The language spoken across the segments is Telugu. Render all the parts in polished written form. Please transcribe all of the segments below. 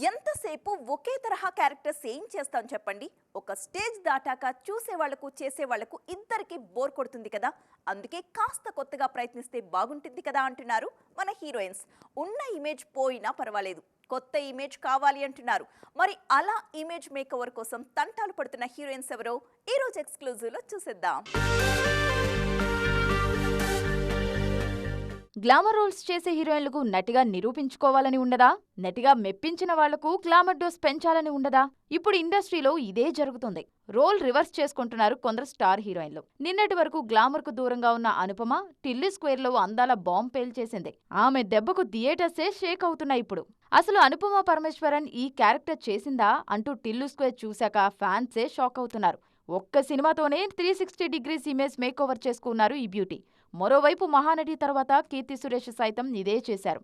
ఎంతసేపు ఒకే తరహా క్యారెక్టర్స్ ఏం చేస్తాం చెప్పండి. ఒక స్టేజ్ దాటాక చూసేవాళ్లకు చేసేవాళ్లకు ఇద్దరికి బోర్ కొడుతుంది కదా. అందుకే కాస్త కొత్తగా ప్రయత్నిస్తే బాగుంటుంది కదా అంటున్నారు మన హీరోయిన్స్. ఉన్న ఇమేజ్ పోయినా పర్వాలేదు, కొత్త ఇమేజ్ కావాలి అంటున్నారు. మరి అలా ఇమేజ్ మేకవర్ కోసం తంటాలు పడుతున్న హీరోయిన్స్ ఎవరో ఈ రోజు ఎక్స్క్లూజివ్ లో చూసేద్దాం. గ్లామర్ రోల్స్ చేసే హీరోయిన్లకు నటిగా నిరూపించుకోవాలని ఉండదా? నటిగా మెప్పించిన వాళ్లకు గ్లామర్ డోస్ పెంచాలని ఉండదా? ఇప్పుడు ఇండస్ట్రీలో ఇదే జరుగుతుంది. రోల్ రివర్స్ చేసుకుంటున్నారు కొందరు స్టార్ హీరోయిన్లు. నిన్నటి వరకు గ్లామర్ కు దూరంగా ఉన్న అనుపమ టిల్లీ స్క్వేర్ లో అందాల బాంబ్ పేల్చేసింది. ఆమె దెబ్బకు థియేటర్సే షేక్ అవుతున్నాయి ఇప్పుడు. అసలు అనుపమ పరమేశ్వరన్ ఈ క్యారెక్టర్ చేసిందా అంటూ టిల్లీ స్క్వేర్ చూశాక ఫ్యాన్సే షాక్ అవుతున్నారు. ఒక్క సినిమాతోనే 360 డిగ్రీస్ ఇమేజ్ మేకోవర్ చేసుకున్నారు ఈ బ్యూటీ. మరోవైపు మహానటి తర్వాత కీర్తి సురేష్ సైతం ఇదే చేశారు.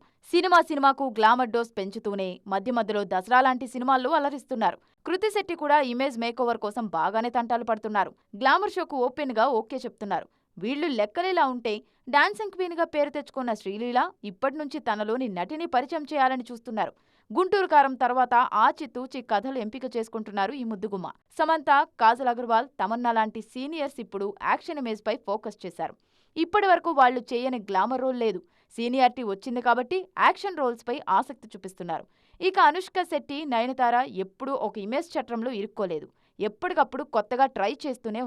సినిమాకు గ్లామర్ డోస్ పెంచుతూనే మధ్య మధ్యలో దసరా లాంటి సినిమాల్లో అలరిస్తున్నారు. కృతి శెట్టి కూడా ఇమేజ్ మేకోవర్ కోసం బాగానే తంటాలు పడుతున్నారు. గ్లామర్ షోకు ఓపెన్ గా ఓకే చెప్తున్నారు. వీళ్లు లెక్కలేలా ఉంటే డాన్సింగ్ క్వీన్ గా పేరు తెచ్చుకున్న శ్రీలీల ఇప్పటినుంచి తనలోని నటిని పరిచయం చేయాలని చూస్తున్నారు. గుంటూరు కారం తర్వాత ఆచితూచి కథలు ఎంపిక చేసుకుంటున్నారు ఈ ముద్దుగుమ్మ. సమంత, కాజల్ అగర్వాల్, తమన్నా లాంటి సీనియర్స్ ఇప్పుడు యాక్షన్ ఇమేజ్ పై ఫోకస్ చేశారు. ఇప్పటి వరకు వాళ్లు చేయని గ్లామర్ రోల్ లేదు. సీనియారిటీ వచ్చింది కాబట్టి యాక్షన్ రోల్స్ పై ఆసక్తి చూపిస్తున్నారు. ఇక అనుష్క శెట్టి, నయనతార ఎప్పుడూ ఒక ఇమేజ్ చట్రంలో ఇరుక్కోలేదు. ఎప్పటికప్పుడు కొత్తగా ట్రై చేస్తూనే